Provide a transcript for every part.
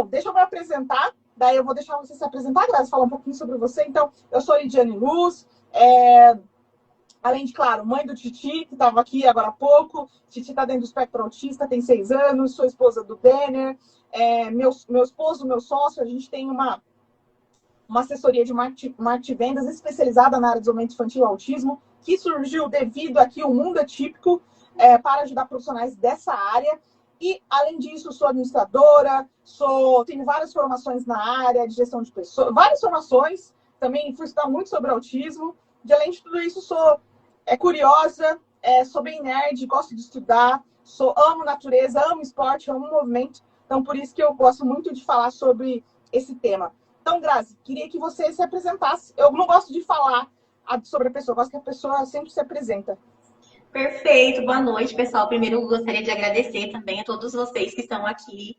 Bom, deixa eu me apresentar, daí eu vou deixar você se apresentar, Grazi, falar um pouquinho sobre você. Então, eu sou Lidiane Luz, além de, claro, mãe do Titi, que estava aqui agora há pouco. Titi está dentro do espectro autista, tem 6 anos, sou esposa do Denner. Meu esposo, meu sócio, a gente tem uma assessoria de marketing e vendas especializada na área de desenvolvimento infantil e autismo, que surgiu devido aqui ao mundo atípico, para ajudar profissionais dessa área. E, além disso, sou administradora, tenho várias formações na área de gestão de pessoas, várias formações, também fui estudar muito sobre autismo. E, além de tudo isso, sou curiosa, sou bem nerd, gosto de estudar, amo natureza, amo esporte, amo movimento. Então, por isso que eu gosto muito de falar sobre esse tema. Então, Grazi, queria que você se apresentasse. Eu não gosto de falar sobre a pessoa, eu gosto que a pessoa sempre se apresenta. Perfeito, boa noite, pessoal. Primeiro, eu gostaria de agradecer também a todos vocês que estão aqui,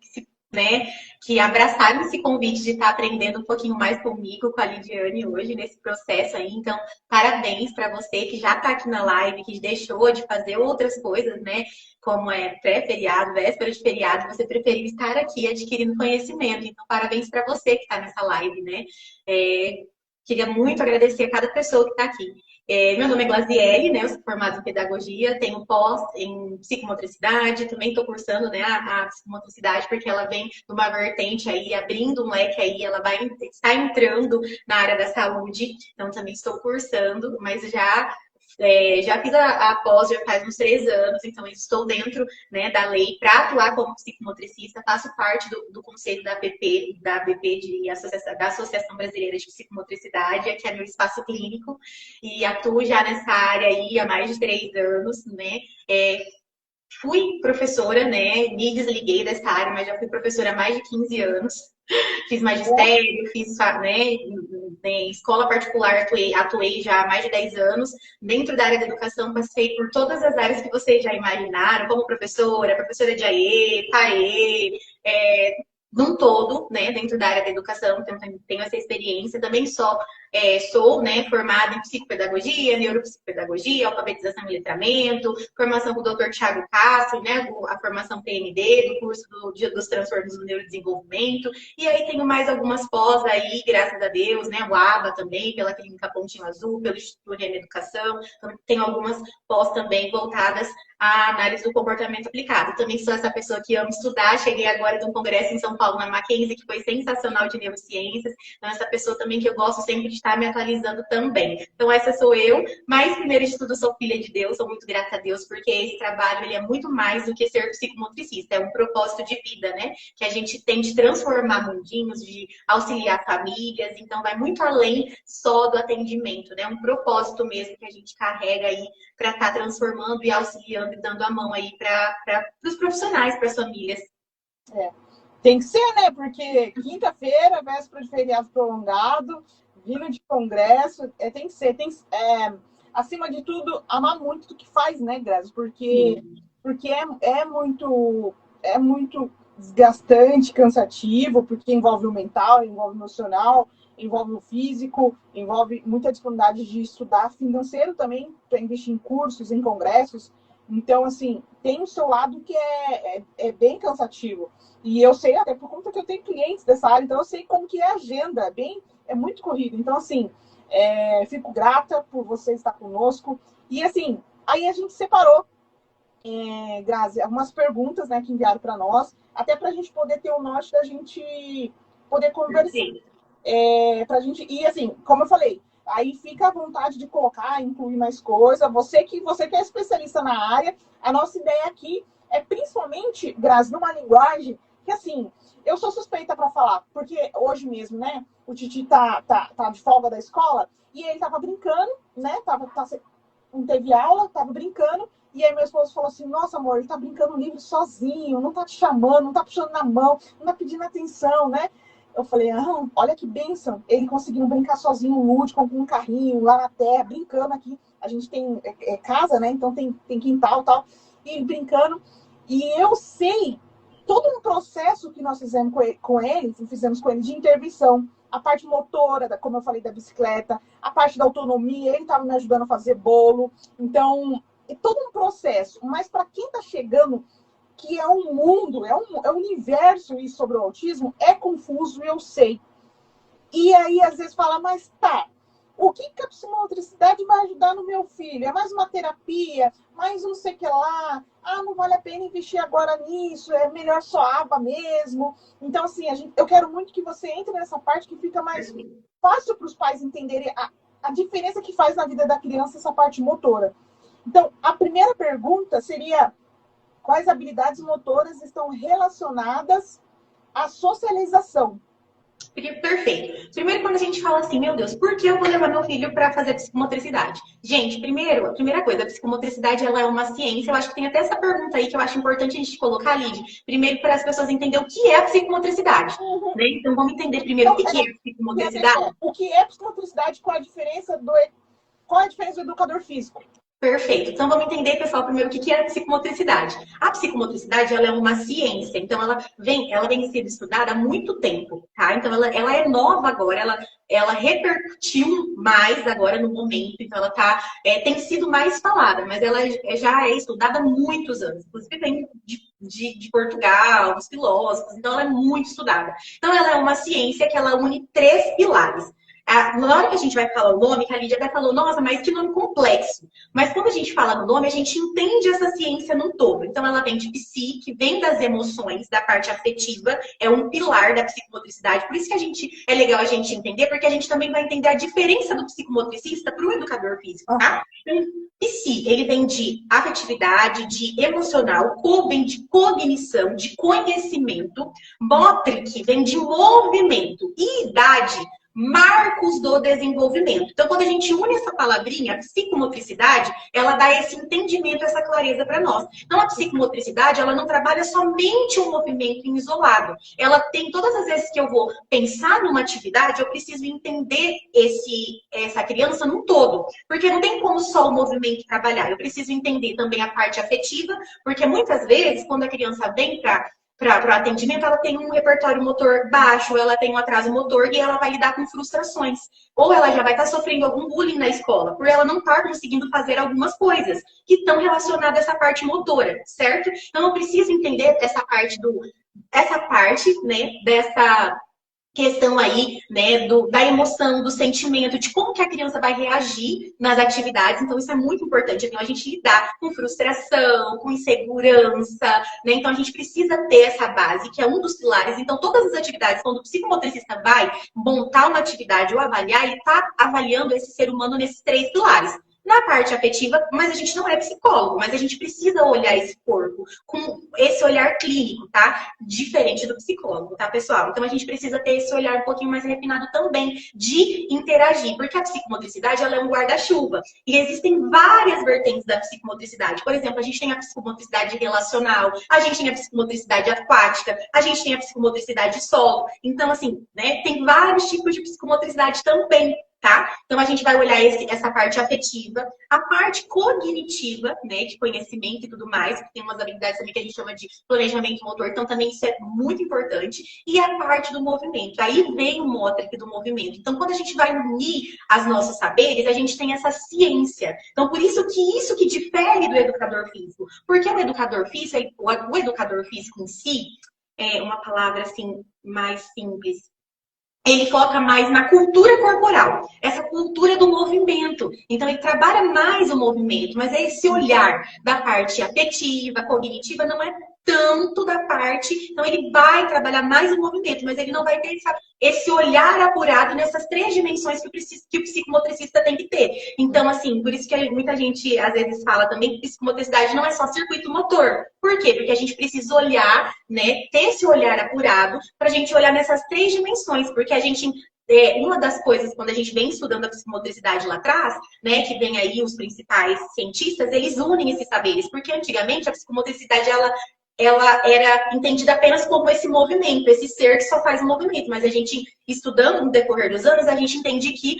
que abraçaram esse convite de estar aprendendo um pouquinho mais comigo, com a Lidiane hoje, nesse processo aí. Então, parabéns para você que já está aqui na live, que deixou de fazer outras coisas, né? Como pré-feriado, véspera de feriado, você preferiu estar aqui adquirindo conhecimento. Então, parabéns para você que está nessa live, né? Queria muito agradecer a cada pessoa que está aqui. Meu nome é Glaziele, né? Eu sou formada em pedagogia, tenho pós em psicomotricidade, também estou cursando, né, a psicomotricidade, porque ela vem de uma vertente aí, abrindo um leque aí, ela está entrando na área da saúde, então também estou cursando, mas já fiz a pós já faz uns 3 anos, então estou dentro, né, da lei para atuar como psicomotricista, faço parte do conselho da ABP, da Associação Brasileira de Psicomotricidade, que é meu espaço clínico, e atuo já nessa área aí há mais de 3 anos, né? Fui professora, né? Me desliguei dessa área, mas já fui professora há mais de 15 anos. Fiz magistério, fiz, né, em escola particular, atuei já há mais de 10 anos. Dentro da área da educação, passei por todas as áreas que vocês já imaginaram, como professora de AE, PAE, num todo, né, dentro da área da educação, então tenho essa experiência. Também sou, né, formada em psicopedagogia, neuropsicopedagogia, alfabetização e letramento, formação com o Dr. Thiago Castro, né, a formação PND, do curso dos transtornos do neurodesenvolvimento. E aí tenho mais algumas pós aí, graças a Deus, né, o ABA também, pela Clínica Pontinho Azul, pelo Instituto Rema Educação. Então, tenho algumas pós também voltadas à análise do comportamento aplicado. Também sou essa pessoa que ama estudar. Cheguei agora de um congresso em São Paulo, na Mackenzie, que foi sensacional, de neurociências. Então, essa pessoa também que eu gosto sempre de estar me atualizando também. Então, essa sou eu. Mas, primeiro de tudo, sou filha de Deus. Sou muito grata a Deus, porque esse trabalho ele é muito mais do que ser psicomotricista. É um propósito de vida, né? Que a gente tem de transformar mundinhos, de auxiliar famílias. Então, vai muito além só do atendimento, né? Um propósito mesmo que a gente carrega aí para estar transformando e auxiliando e dando a mão aí para os profissionais, para as famílias. Tem que ser, né? Porque quinta-feira, véspera de feriado prolongado, vindo de congresso, tem que ser. Acima de tudo, amar muito o que faz, né, Grazi? Porque é muito desgastante, cansativo, porque envolve o mental, envolve o emocional, envolve o físico, envolve muita disponibilidade de estudar, financeiro também, para investir em cursos, em congressos. Então, assim, tem o seu lado que é bem cansativo. E eu sei, até por conta que eu tenho clientes dessa área, então eu sei como que é a agenda, é muito corrido. Então, assim, fico grata por você estar conosco. E, assim, aí a gente separou, Grazi, algumas perguntas, né, que enviaram para nós, até para a gente poder ter o norte da gente poder conversar. Pra gente, e assim, como eu falei, aí fica à vontade de colocar, incluir mais coisa. Você que é especialista na área, a nossa ideia aqui é principalmente, Grazi, numa linguagem que, assim, eu sou suspeita para falar, porque hoje mesmo, né, o Titi tá de folga da escola e ele tava brincando, né, não teve aula, tava brincando, e aí meu esposo falou assim, nossa, amor, ele tá brincando livre sozinho, não tá te chamando, não tá puxando na mão, não tá pedindo atenção, né? Eu falei, olha que bênção, ele conseguindo brincar sozinho, lúdico, com um carrinho, lá na terra, brincando aqui. A gente tem casa, né? Então tem quintal e tal. E ele brincando. E eu sei todo um processo que nós fizemos com ele de intervenção. A parte motora, como eu falei, da bicicleta, a parte da autonomia, ele estava me ajudando a fazer bolo. Então, é todo um processo. Mas para quem está chegando que é um mundo, é um universo isso sobre o autismo, é confuso, eu sei. E aí, às vezes, fala, mas tá, o que a psicomotricidade vai ajudar no meu filho? É mais uma terapia, mais não sei o que lá, não vale a pena investir agora nisso, é melhor só aba mesmo. Então, assim, eu quero muito que você entre nessa parte que fica mais fácil para os pais entenderem a diferença que faz na vida da criança essa parte motora. Então, a primeira pergunta seria: quais habilidades motoras estão relacionadas à socialização? Perfeito. Primeiro, quando a gente fala assim, meu Deus, por que eu vou levar meu filho para fazer psicomotricidade? Gente, a primeira coisa, a psicomotricidade ela é uma ciência. Eu acho que tem até essa pergunta aí que eu acho importante a gente colocar, Lid. Primeiro, para as pessoas entenderem o que é a psicomotricidade. Né? Então, vamos entender primeiro o que é a psicomotricidade. O que é psicomotricidade? Qual a diferença do educador físico? Perfeito. Então, vamos entender, pessoal, primeiro o que é a psicomotricidade. A psicomotricidade, ela é uma ciência. Então, ela vem sendo estudada há muito tempo, tá? Então, ela é nova agora, ela repercutiu mais agora no momento. Então, ela tem sido mais falada, mas ela já é estudada há muitos anos. Inclusive, vem de Portugal, dos filósofos. Então, ela é muito estudada. Então, ela é uma ciência que ela une 3 pilares. Na hora que a gente vai falar o nome, que a Lídia até falou, nossa, mas que nome complexo. Mas quando a gente fala no nome, a gente entende essa ciência no todo. Então, ela vem de psi, que vem das emoções, da parte afetiva, é um pilar da psicomotricidade. Por isso que é legal a gente entender, porque a gente também vai entender a diferença do psicomotricista para o educador físico, tá? Então, psi, ele vem de afetividade, de emocional, vem de cognição, de conhecimento, motric, vem de movimento, e idade, marcos do desenvolvimento. Então, quando a gente une essa palavrinha, a psicomotricidade, ela dá esse entendimento, essa clareza para nós. Então, a psicomotricidade, ela não trabalha somente um movimento isolado. Ela tem, todas as vezes que eu vou pensar numa atividade, eu preciso entender essa criança num todo. Porque não tem como só o movimento trabalhar. Eu preciso entender também a parte afetiva, porque muitas vezes, quando a criança vem para o atendimento, ela tem um repertório motor baixo, ela tem um atraso motor e ela vai lidar com frustrações. Ou ela já vai estar sofrendo algum bullying na escola, por ela não estar conseguindo fazer algumas coisas que estão relacionadas a essa parte motora, certo? Então, eu preciso entender essa parte, né, dessa questão aí, né, da emoção, do sentimento, de como que a criança vai reagir nas atividades. Então, isso é muito importante. Então, a gente lidar com frustração, com insegurança, né? Então, a gente precisa ter essa base, que é um dos pilares. Então, todas as atividades, quando o psicomotricista vai montar uma atividade ou avaliar, ele está avaliando esse ser humano nesses 3 pilares. Na parte afetiva, mas a gente não é psicólogo, mas a gente precisa olhar esse corpo com esse olhar clínico, tá? Diferente do psicólogo, tá, pessoal? Então a gente precisa ter esse olhar um pouquinho mais refinado também de interagir, porque a psicomotricidade, ela é um guarda-chuva. E existem várias vertentes da psicomotricidade. Por exemplo, a gente tem a psicomotricidade relacional, a gente tem a psicomotricidade aquática, a gente tem a psicomotricidade solo. Então, assim, né, tem vários tipos de psicomotricidade também. Tá? Então, a gente vai olhar essa parte afetiva, a parte cognitiva, né, de conhecimento e tudo mais, que tem umas habilidades também que a gente chama de planejamento motor, então também isso é muito importante, e a parte do movimento. Aí vem o mótrico do movimento. Então, quando a gente vai unir os nossos saberes, a gente tem essa ciência. Então, por isso que difere do educador físico. Porque o educador físico, o educador físico em si, é uma palavra assim mais simples, ele foca mais na cultura corporal, essa cultura do movimento. Então, ele trabalha mais o movimento, mas esse olhar da parte afetiva, cognitiva, não é tanto da parte... Então, ele vai trabalhar mais o movimento, mas ele não vai ter esse olhar apurado nessas 3 dimensões que o psicomotricista tem que ter. Então, assim, por isso que muita gente, às vezes, fala também que psicomotricidade não é só circuito motor. Por quê? Porque a gente precisa olhar, né, ter esse olhar apurado para a gente olhar nessas 3 dimensões, porque a gente... uma das coisas, quando a gente vem estudando a psicomotricidade lá atrás, né, que vem aí os principais cientistas, eles unem esses saberes, porque antigamente a psicomotricidade, ela era entendida apenas como esse movimento, esse ser que só faz o movimento. Mas a gente, estudando no decorrer dos anos, a gente entende que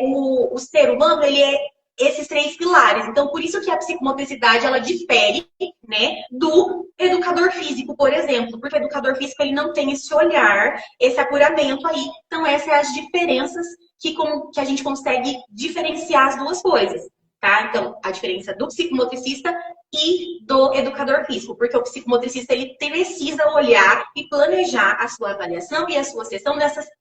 o ser humano, ele é esses 3 pilares. Então, por isso que a psicomotricidade, ela difere, né, do educador físico, por exemplo. Porque o educador físico, ele não tem esse olhar, esse apuramento aí. Então, essas são as diferenças que a gente consegue diferenciar as duas coisas. tá? Então, a diferença do psicomotricista e do educador físico, porque o psicomotricista ele precisa olhar e planejar a sua avaliação e a sua sessão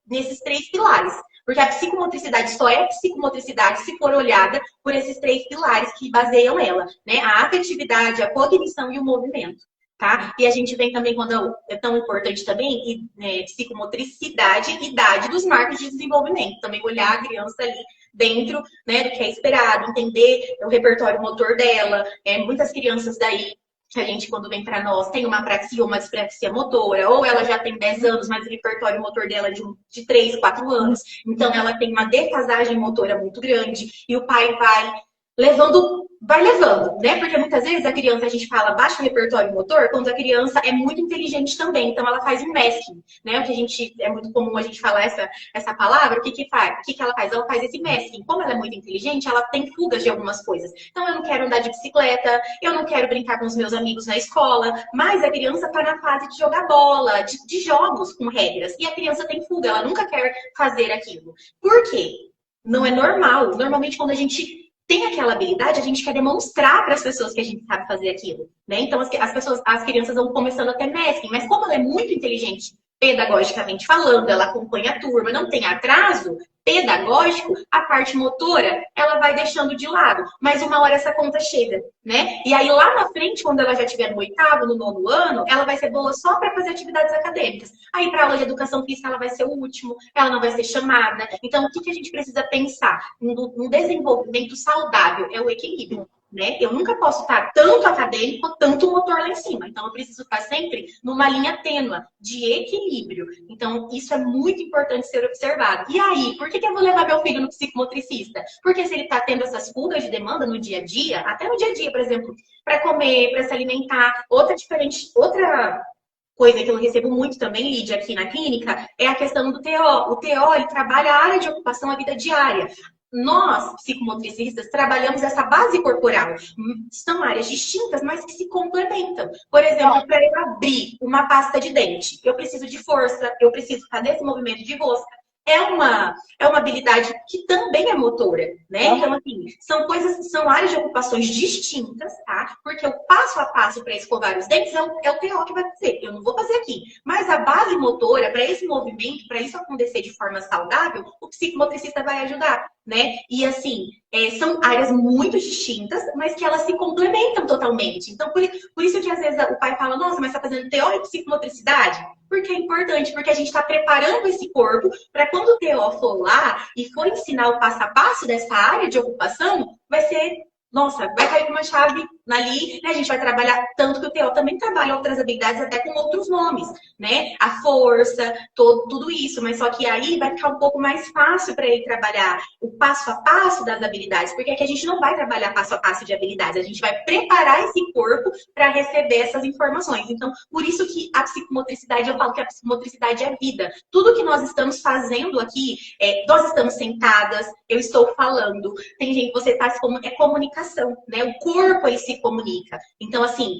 nesses 3 pilares. Porque a psicomotricidade só é psicomotricidade se for olhada por esses 3 pilares que baseiam ela, né? A afetividade, a cognição e o movimento. Tá? E a gente vem também, quando é tão importante também, psicomotricidade e idade dos marcos de desenvolvimento. Também olhar a criança ali dentro, né, do que é esperado, entender o repertório motor dela. Muitas crianças daí, que a gente, quando vem para nós, tem uma apraxia ou uma dispraxia motora, ou ela já tem 10 anos, mas o repertório motor dela é de 3, 4 anos. Então, ela tem uma defasagem motora muito grande. E o pai vai levando, né? Porque muitas vezes a criança, a gente fala baixo repertório motor, quando a criança é muito inteligente também. Então, ela faz um masking, né? O que é muito comum a gente falar essa palavra, o que faz? O que ela faz? Ela faz esse masking. Como ela é muito inteligente, ela tem fugas de algumas coisas. Então, eu não quero andar de bicicleta, eu não quero brincar com os meus amigos na escola, mas a criança está na fase de jogar bola, de jogos com regras. E a criança tem fuga, ela nunca quer fazer aquilo. Por quê? Não é normal. Normalmente, quando a gente tem aquela habilidade, a gente quer demonstrar para as pessoas que a gente sabe fazer aquilo, né? Então, as crianças vão começando a ter masking, mas como ela é muito inteligente, pedagogicamente falando, ela acompanha a turma, não tem atraso pedagógico, a parte motora, ela vai deixando de lado. Mas uma hora essa conta chega, né? E aí, lá na frente, quando ela já estiver no 8º, no 9º ano, ela vai ser boa só para fazer atividades acadêmicas. Aí, para aula de educação física, ela vai ser o último, ela não vai ser chamada. Então, o que a gente precisa pensar? Um desenvolvimento saudável é o equilíbrio. Né? Eu nunca posso estar tanto acadêmico, tanto motor lá em cima. Então, eu preciso estar sempre numa linha tênue de equilíbrio. Então, isso é muito importante ser observado. E aí, por que eu vou levar meu filho no psicomotricista? Porque se ele está tendo essas fugas de demanda no dia a dia, até no dia a dia, por exemplo, para comer, para se alimentar, outra coisa que eu recebo muito também, Lídia, aqui na clínica, é a questão do TO. O TO, ele trabalha a área de ocupação, a vida diária. Nós, psicomotricistas, trabalhamos essa base corporal. São áreas distintas, mas que se complementam. Por exemplo, para eu abrir uma pasta de dente, eu preciso de força, eu preciso fazer esse movimento de rosca. É uma habilidade que também é motora, né? Então, assim, são áreas de ocupações distintas, tá? Porque o passo a passo para escovar os dentes é o TO que vai dizer. Eu não vou fazer aqui. Mas a base motora, para esse movimento, para isso acontecer de forma saudável, o psicomotricista vai ajudar, né? E, assim, são áreas muito distintas, mas que elas se complementam totalmente. Então, por isso que às vezes o pai fala, nossa, mas está fazendo TO e psicomotricidade? Porque é importante, porque a gente está preparando esse corpo para quando o TO for lá e for ensinar o passo a passo dessa área de ocupação, vai ser, nossa, vai cair uma chave ali, né? A gente vai trabalhar, tanto que o TO também trabalha outras habilidades até com outros nomes, né? A força, tudo isso, mas só que aí vai ficar um pouco mais fácil para ele trabalhar o passo a passo das habilidades, porque aqui a gente não vai trabalhar passo a passo de habilidades, a gente vai preparar esse corpo para receber essas informações. Então, por isso que a psicomotricidade, eu falo que a psicomotricidade é vida. Tudo que nós estamos fazendo aqui, nós estamos sentadas, eu estou falando, tem gente, você está é comunicação, né? O corpo ele se comunica. Então, assim,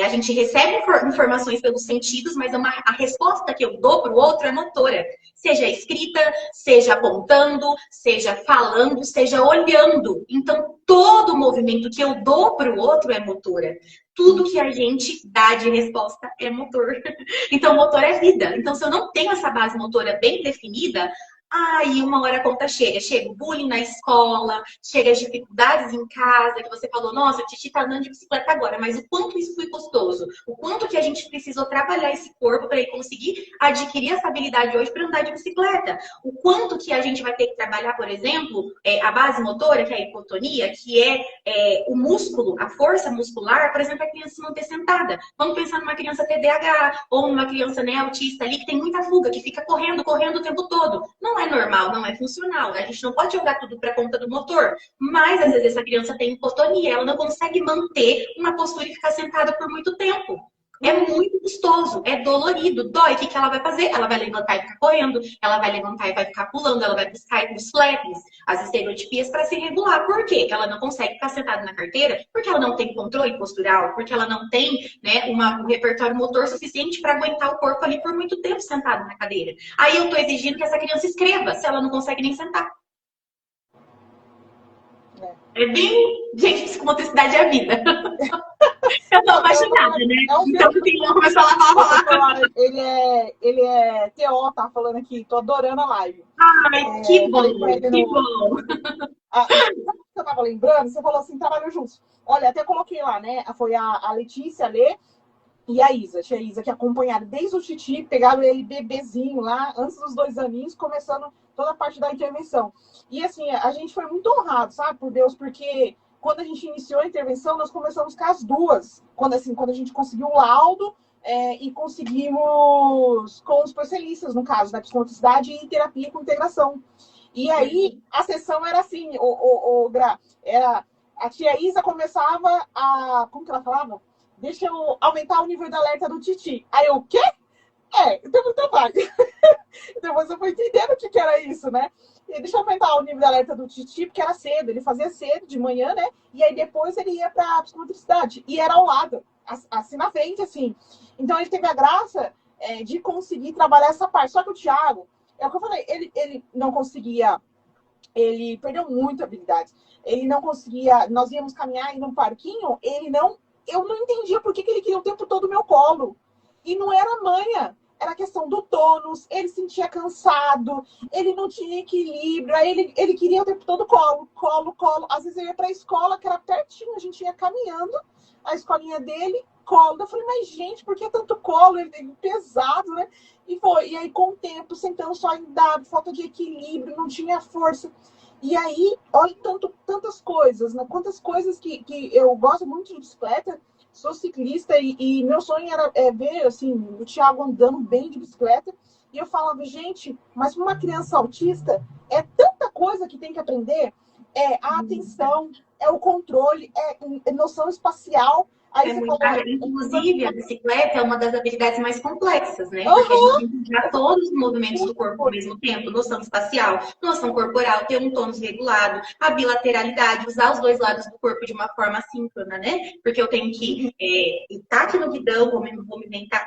a gente recebe informações pelos sentidos, mas a resposta que eu dou para o outro é motora. Seja escrita, seja apontando, seja falando, seja olhando. Então, todo movimento que eu dou para o outro é motora. Tudo que a gente dá de resposta é motor. Então, motor é vida. Então, se eu não tenho essa base motora bem definida, aí uma hora a conta chega. Chega o bullying na escola, chega as dificuldades em casa, que você falou, nossa, a Titi tá andando de bicicleta agora, mas o quanto isso foi custoso, o quanto que a gente precisou trabalhar esse corpo para ele conseguir adquirir essa habilidade hoje para andar de bicicleta. O quanto que a gente vai ter que trabalhar, por exemplo, a base motora, que é a hipotonia, que é o músculo, a força muscular, por exemplo, a criança se manter sentada. Vamos pensar numa criança TDAH ou numa criança, né, autista ali, que tem muita fuga, que fica correndo o tempo todo. Não é normal, não é funcional. A gente não pode jogar tudo para conta do motor. Mas, às vezes, essa criança tem hipotonia. Ela não consegue manter uma postura e ficar sentada por muito tempo. É muito custoso, é dolorido, dói. O que ela vai fazer? Ela vai levantar e ficar correndo, ela vai levantar e vai ficar pulando, ela vai buscar os flaps, as estereotipias para se regular. Por quê? Ela não consegue ficar sentada na carteira? Porque ela não tem controle postural, porque ela não tem, né, um repertório motor suficiente para aguentar o corpo ali por muito tempo sentado na cadeira. Aí eu estou exigindo que essa criança escreva, se ela não consegue nem sentar. É bem... Gente, psicomotricidade é a vida. Eu tô apaixonada, né? Então, o Tilão começou a falar. Ele é TO, tá falando aqui. Tô adorando a live. Ai, que bom, que bom. Sabe o que eu tava lembrando? Você falou assim, trabalhou juntos. Olha, até coloquei lá, né? Foi a Letícia, a Lê e a Isa. Tia Isa, que acompanharam desde o Titi, pegaram ele bebezinho lá, antes dos 2 aninhos, começando toda a parte da intervenção. E assim, a gente foi muito honrado, sabe, por Deus, porque quando a gente iniciou a intervenção, nós começamos com as duas. Quando a gente conseguiu o laudo e conseguimos com os especialistas, no caso, da psicomotricidade e terapia com integração. E aí, a sessão era assim, Gra, era, a tia Isa começava a... Como que ela falava? Deixa eu aumentar o nível de alerta do Titi. Aí eu, o quê? Então muito trabalho. Depois eu fui entendendo o que era isso, né? E deixa eu aumentar o nível de alerta do Titi, porque era cedo. Ele fazia cedo, de manhã, né? E aí depois ele ia pra psicomotricidade. E era ao lado, assim na frente, assim. Então ele teve a graça de conseguir trabalhar essa parte. Só que o Thiago, é o que eu falei, ele não conseguia... Ele perdeu muita habilidade. Ele não conseguia... Nós íamos caminhar em um parquinho, eu não entendia por que ele queria o tempo todo o meu colo. E não era manha. Era questão do tônus, ele se sentia cansado, ele não tinha equilíbrio, aí ele queria o tempo todo colo, colo, colo. Às vezes eu ia para a escola, que era pertinho, a gente ia caminhando, a escolinha dele, colo. Eu falei, mas gente, por que tanto colo? Ele é pesado, né? E aí, com o tempo, sentando só em dado, falta de equilíbrio, não tinha força. E aí, olha tantas coisas, né? Quantas coisas que eu gosto muito de bicicleta, sou ciclista e meu sonho era ver assim, o Thiago andando bem de bicicleta. E eu falava, gente, mas para uma criança autista, é tanta coisa que tem que aprender. É a atenção, é o controle, é noção espacial. Aí você falou, inclusive, a bicicleta é uma das habilidades mais complexas, né? Porque a gente tem que usar todos os movimentos do corpo ao mesmo tempo, noção espacial, noção corporal, ter um tônus regulado, a bilateralidade, usar os 2 lados do corpo de uma forma síncrona, né? Porque eu tenho que estar aqui no guidão,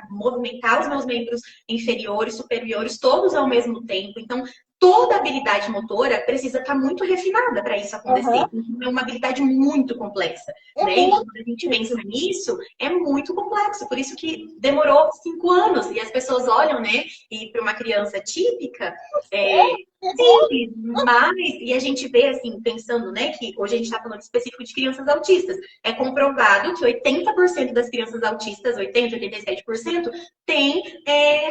movimentar os meus membros inferiores, superiores, todos ao mesmo tempo. Então, toda habilidade motora precisa estar muito refinada para isso acontecer. É uma habilidade muito complexa. Né? E quando a gente pensa nisso, é muito complexo. Por isso que demorou 5 anos. E as pessoas olham, né? E para uma criança típica, simples, mas... E a gente vê, assim, pensando, né? Que hoje a gente está falando específico de crianças autistas. É comprovado que 80% das crianças autistas, 80%, 87%, tem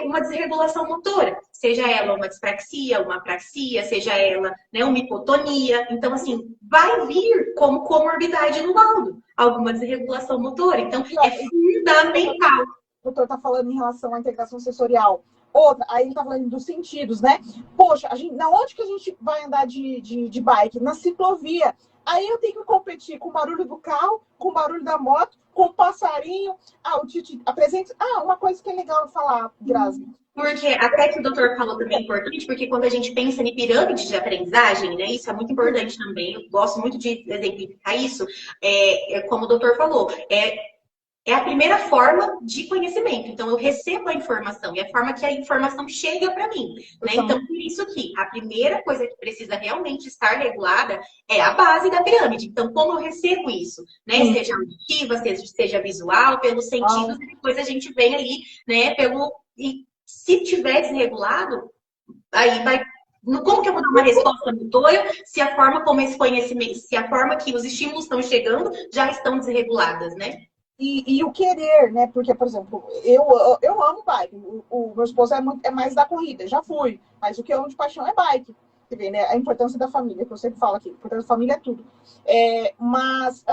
uma desregulação motora. Seja ela uma dispraxia, uma apraxia, seja ela, né, uma hipotonia. Então, assim, vai vir como comorbidade no laudo alguma desregulação motora. Então, é fundamental. O doutor está falando em relação à integração sensorial. Outra, aí ele está falando dos sentidos, né? Poxa, na onde que a gente vai andar de bike? Na ciclovia. Aí eu tenho que competir com o barulho do carro, com o barulho da moto, com o passarinho. O Titi apresenta. Uma coisa que é legal falar, Grazi. Porque até que o doutor falou também é importante, porque quando a gente pensa em pirâmide de aprendizagem, né, isso é muito importante também, eu gosto muito de exemplificar isso, como o doutor falou, é a primeira forma de conhecimento. Então, eu recebo a informação, e a forma que a informação chega para mim. Né? Então, por isso que a primeira coisa que precisa realmente estar regulada é a base da pirâmide. Então, como eu recebo isso? Né? Seja auditiva, seja visual, pelos sentidos, e depois a gente vem ali, né, E se tiver desregulado, aí vai... Como que eu vou dar uma resposta motora se a forma como esse conhecimento, se a forma que os estímulos estão chegando já estão desreguladas, né? E o querer, né? Porque, por exemplo, eu amo bike. O meu esposo é mais da corrida, já fui. Mas o que eu amo de paixão é bike. Você vê, né? A importância da família, que eu sempre falo aqui. A importância da família é tudo. Mas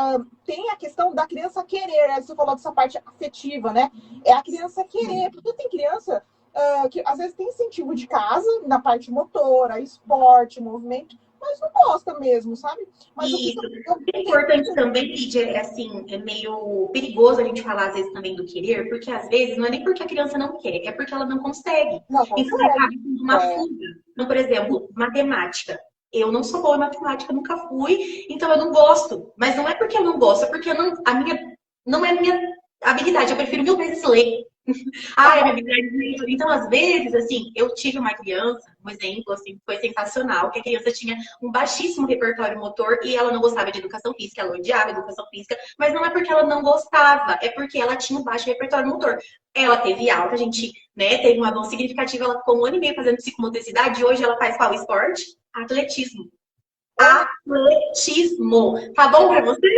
tem a questão da criança querer. Né? Você falou dessa parte afetiva, né? É a criança querer. Porque tem criança que às vezes tem incentivo de casa, na parte motora, esporte, movimento, mas não gosta mesmo, sabe? Mas isso. É importante também, Lídia, assim, é meio perigoso a gente falar às vezes também do querer, porque às vezes não é nem porque a criança não quer, é porque ela não consegue. Então acaba sendo uma fuga. Então, por exemplo, matemática. Eu não sou boa em matemática, nunca fui, então eu não gosto. Mas não é porque eu não gosto, é porque não é a minha habilidade. Eu prefiro 1000 vezes ler. Ah, é minha habilidade de leitura. Então, às vezes, assim, eu tive uma criança, um exemplo, assim, foi sensacional, que a criança tinha um baixíssimo repertório motor e ela não gostava de educação física, ela odiava educação física, mas não é porque ela não gostava, é porque ela tinha um baixo repertório motor. Ela teve alta, a gente, né, teve um avanço significativo, ela ficou um ano e meio fazendo psicomotricidade e hoje ela faz qual esporte? Atletismo. Atletismo. Tá bom pra você?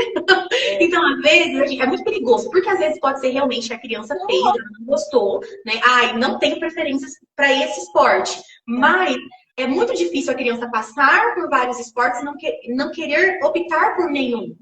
Então, às vezes, é muito perigoso, porque às vezes pode ser realmente que a criança fez, ela não gostou, né? Ai, não tenho preferências para esse esporte. Mas é muito difícil a criança passar por vários esportes e não querer optar por nenhum.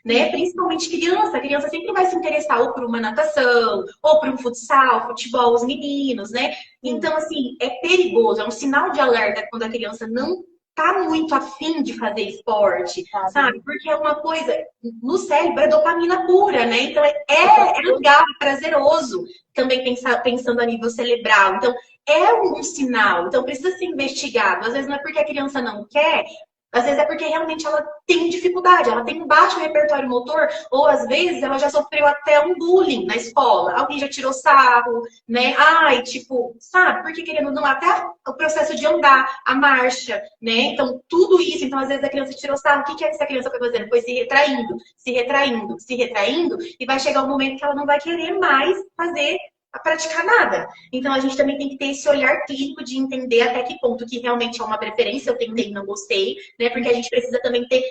Né? Principalmente criança, a criança sempre vai se interessar ou por uma natação, ou por um futsal, futebol, os meninos, né? Então, assim, é perigoso, é um sinal de alerta quando a criança não tá muito afim de fazer esporte, sabe? Porque é uma coisa, no cérebro é dopamina pura, né? Então é legal, é prazeroso também pensando a nível cerebral. Então é um sinal, então precisa ser investigado. Às vezes não é porque a criança não quer, às vezes é porque realmente ela tem dificuldade, ela tem um baixo repertório motor, ou às vezes ela já sofreu até um bullying na escola. Alguém já tirou sarro, né? Ai, tipo, sabe? Porque querendo ou não, até o processo de andar, a marcha, né? Então, tudo isso. Então, às vezes a criança tirou sarro. O que que essa criança foi fazendo? Foi se retraindo, se retraindo, se retraindo, e vai chegar um momento que ela não vai querer mais fazer a praticar nada. Então, a gente também tem que ter esse olhar clínico de entender até que ponto que realmente é uma preferência, eu tentei e não gostei, né? Porque a gente precisa também ter,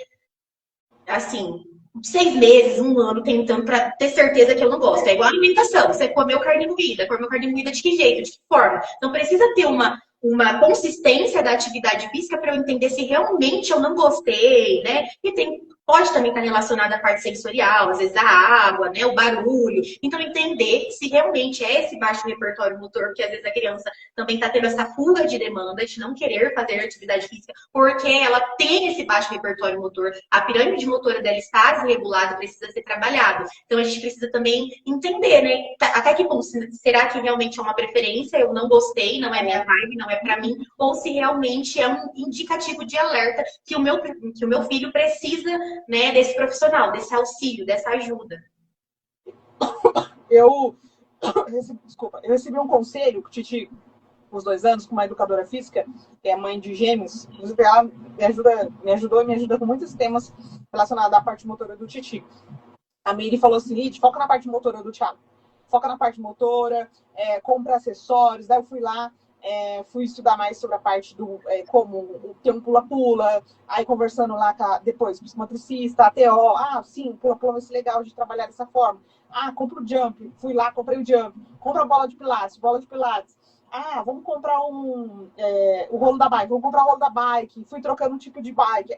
assim, 6 meses, um ano tentando para ter certeza que eu não gosto. É igual alimentação. Você comeu carne moída de que jeito, de que forma? Então, precisa ter uma consistência da atividade física para eu entender se realmente eu não gostei, né? E pode também estar relacionado à parte sensorial, às vezes a água, né? O barulho. Então, entender se realmente é esse baixo repertório motor, porque às vezes a criança também está tendo essa fuga de demanda de não querer fazer atividade física, porque ela tem esse baixo repertório motor. A pirâmide motora dela está desregulada, precisa ser trabalhada. Então, a gente precisa também entender, né? Até que ponto, será que realmente é uma preferência? Eu não gostei, não é minha vibe, não é para mim, ou se realmente é um indicativo de alerta que o meu filho precisa, né, desse profissional, desse auxílio, dessa ajuda. Eu recebi um conselho que Titi, uns 2 anos, com uma educadora física, que é mãe de gêmeos. Inclusive, ela me ajudou e me ajuda com muitos temas relacionados à parte motora do Titi. A Miri falou assim, Lid, foca na parte motora do Thiago. Foca na parte motora, compra acessórios. Daí eu fui lá, fui estudar mais sobre a parte do como ter um pula-pula, aí conversando lá depois com o psicomotricista, ATO, sim, pula-pula vai ser legal de trabalhar dessa forma. Compra o jump, fui lá, comprei o jump, compra a bola de pilates. Vamos comprar o rolo da bike, vamos comprar o rolo da bike. Fui trocando um tipo de bike.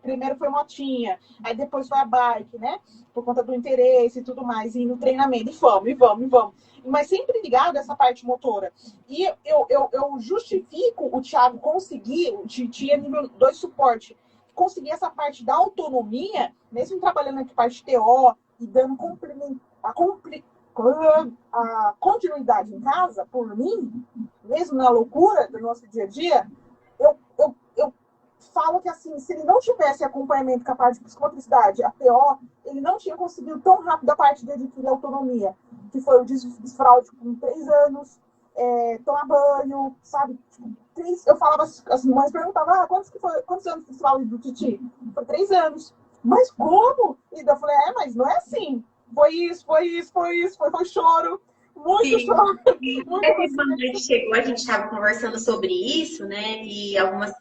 Primeiro foi motinha, aí depois foi a bike, né? Por conta do interesse e tudo mais, e no treinamento, e vamos. Mas sempre ligado a essa parte motora. E eu justifico o Thiago conseguir, o Titi nível 2 suporte, conseguir essa parte da autonomia, mesmo trabalhando aqui parte TO e dando a continuidade em casa, por mim, mesmo na loucura do nosso dia a dia, eu falo que, assim, se ele não tivesse acompanhamento com a parte de psicomotricidade, a PO, ele não tinha conseguido tão rápido a parte de adquirir autonomia, que foi o desfraude com 3 anos, tomar banho, sabe? Eu falava, as mães perguntavam, quantos anos de desfraude do Titi? Foi 3 anos. Mas como? E daí eu falei, mas não é assim. Foi choro. Muito Sim. choro. Quando a gente chegou, a gente estava conversando sobre isso, né? E algumas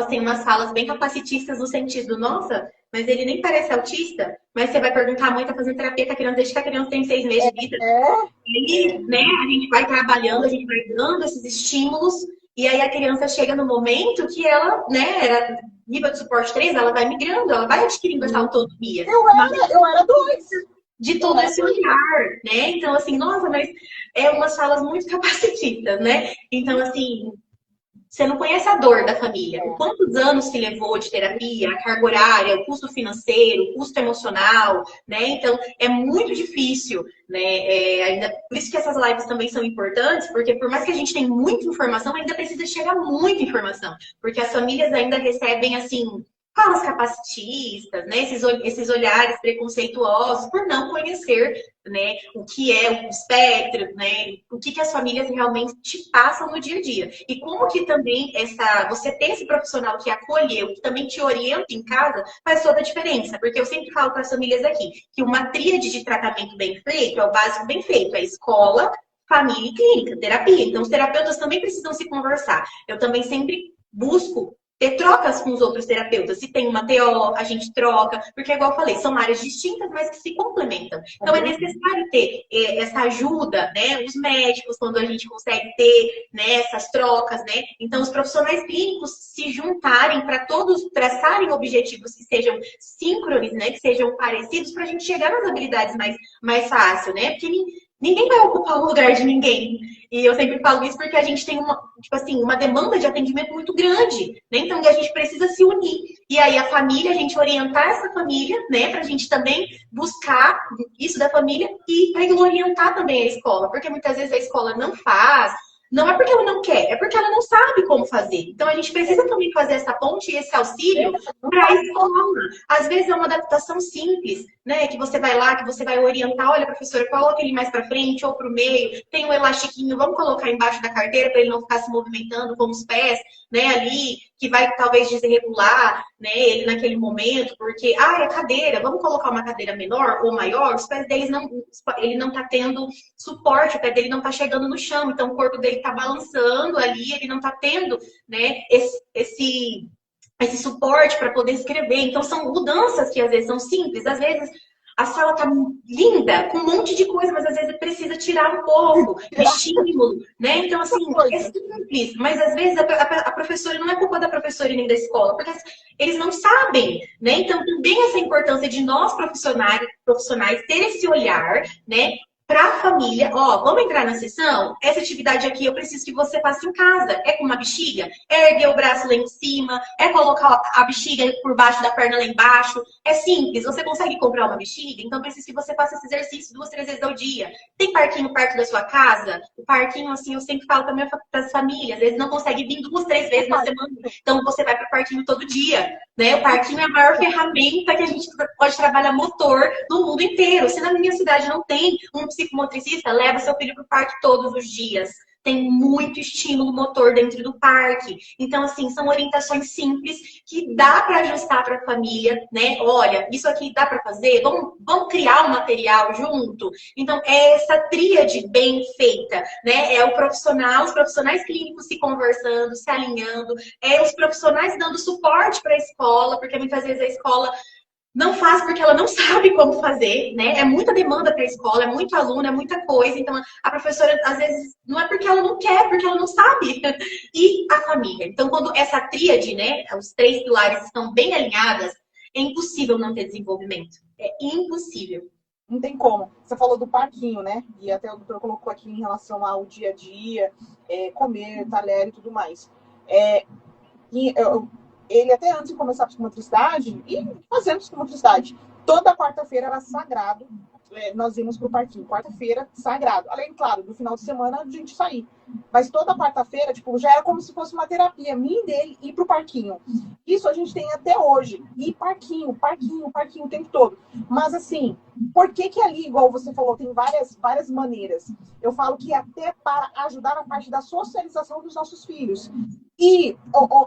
têm umas falas bem capacitistas no sentido, nossa, mas ele nem parece autista. Mas você vai perguntar, a mãe tá fazendo terapia com a criança desde que a criança tem 6 meses de vida. E, né, a gente vai trabalhando, a gente vai dando esses estímulos, e aí a criança chega no momento que ela, né, era nível de suporte 3, ela vai migrando, ela vai adquirindo essa autonomia. Eu era 2. De todo esse olhar, né? Então, assim, nossa, mas umas falas muito capacitistas, né? Então, assim, você não conhece a dor da família. Quantos anos que levou de terapia, a carga horária, o custo financeiro, o custo emocional, né? Então, é muito difícil, né? Ainda, por isso que essas lives também são importantes, porque por mais que a gente tenha muita informação, ainda precisa chegar muita informação. Porque as famílias ainda recebem, assim, falas capacitistas, né? Esses olhares preconceituosos por não conhecer, né, o que é o espectro, né? O que as famílias realmente te passam no dia a dia. E como que também você ter esse profissional que acolheu, que também te orienta em casa, faz toda a diferença. Porque eu sempre falo para as famílias aqui que uma tríade de tratamento bem feito é o básico bem feito, é escola, família e clínica, terapia. Então, os terapeutas também precisam se conversar. Eu também sempre busco ter trocas com os outros terapeutas. Se tem uma TO, a gente troca, porque, igual eu falei, são áreas distintas, mas que se complementam. Então, é necessário ter essa ajuda, né? Os médicos, quando a gente consegue ter, né, essas trocas, né? Então, os profissionais clínicos se juntarem para todos traçarem objetivos que sejam síncronos, né? Que sejam parecidos, para a gente chegar nas habilidades mais fácil, né? Porque ninguém vai ocupar o lugar de ninguém. E eu sempre falo isso porque a gente tem uma demanda de atendimento muito grande, né? Então a gente precisa se unir. E aí a família, a gente orientar essa família, né? Pra gente também buscar isso da família e para orientar também a escola. Porque muitas vezes a escola não faz, não é porque ela não quer, é porque ela não sabe como fazer. Então a gente precisa também fazer essa ponte e esse auxílio para a escola. Às vezes é uma adaptação simples, né? Que você vai lá, que você vai orientar, olha, professora, coloca ele mais para frente ou para o meio, tem um elastiquinho, vamos colocar embaixo da carteira para ele não ficar se movimentando com os pés, né? Ali, que vai talvez desregular, né? Ele naquele momento, porque, a cadeira, vamos colocar uma cadeira menor ou maior, os pés deles ele não tá tendo suporte, o pé dele não tá chegando no chão, então o corpo dele tá balançando ali, ele não tá tendo, né? Esse suporte para poder escrever. Então, são mudanças que às vezes são simples. Às vezes, a sala tá linda, com um monte de coisa, mas às vezes precisa tirar um pouco de estímulo, né? Então, assim, é simples. Mas às vezes a professora, não é culpa da professora e nem da escola, porque eles não sabem, né? Então, também essa importância de nós profissionais ter esse olhar, né? Para a família, vamos entrar na sessão? Essa atividade aqui eu preciso que você faça em casa. É com uma bexiga? É erguer o braço lá em cima? É colocar a bexiga por baixo da perna lá embaixo? É simples. Você consegue comprar uma bexiga? Então eu preciso que você faça esse exercício 2, 3 vezes ao dia. Tem parquinho perto da sua casa? O parquinho, assim, eu sempre falo para as famílias. Às vezes não consegue vir 2, 3 vezes na semana. Então você vai para o parquinho todo dia. Né? O parquinho é a maior ferramenta que a gente pode trabalhar motor no mundo inteiro. Se na minha cidade não tem um psicomotricista, leva seu filho para o parque todos os dias. Tem muito estímulo motor dentro do parque. Então, assim, são orientações simples que dá para ajustar para a família, né? Olha, isso aqui dá para fazer? Vamos criar um material junto? Então, é essa tríade bem feita, né? É o profissional, os profissionais clínicos se conversando, se alinhando, é os profissionais dando suporte para a escola, porque muitas vezes a escola não faz porque ela não sabe como fazer, né? É muita demanda para a escola, é muito aluno, é muita coisa. Então, a professora, às vezes, não é porque ela não quer, é porque ela não sabe. E a família. Então, quando essa tríade, né, os 3 pilares estão bem alinhadas, é impossível não ter desenvolvimento. É impossível. Não tem como. Você falou do parquinho, né? E até o doutor colocou aqui em relação ao dia a dia, comer, talher e tudo mais. Ele até antes de começar a psicomotricidade, e fazendo psicomotricidade, toda quarta-feira era sagrado, nós íamos pro parquinho, quarta-feira, sagrado. Além, claro, do final de semana a gente sair. Mas toda quarta-feira, tipo, já era como se fosse uma terapia, minha e dele, ir pro parquinho. Isso a gente tem até hoje. E parquinho o tempo todo. Mas assim, por que ali, igual você falou, tem várias maneiras. Eu falo que até para ajudar na parte da socialização dos nossos filhos. E,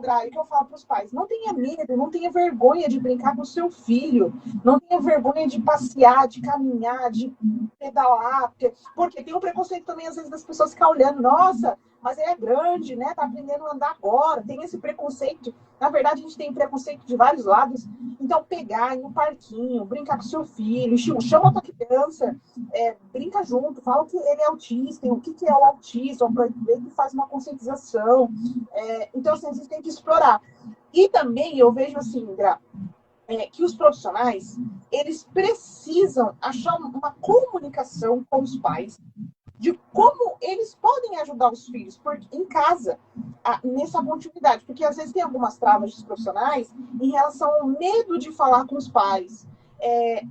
Gra, que eu falo para os pais, não tenha medo, não tenha vergonha de brincar com o seu filho, não tenha vergonha de passear, de caminhar, de pedalar, porque tem um preconceito também, às vezes, das pessoas ficarem olhando, nossa, mas ele é grande, né? Tá aprendendo a andar agora, tem esse preconceito. Na verdade, a gente tem preconceito de vários lados. Então, pegar em um parquinho, brincar com seu filho, chama a tua criança, brinca junto, fala que ele é autista, o que é o autismo, para ver que faz uma conscientização. Então, assim, a gente tem que explorar. E também, eu vejo assim, Gra, que os profissionais, eles precisam achar uma comunicação com os pais de como eles podem ajudar os filhos em casa, nessa continuidade. Porque às vezes tem algumas travas dos profissionais em relação ao medo de falar com os pais,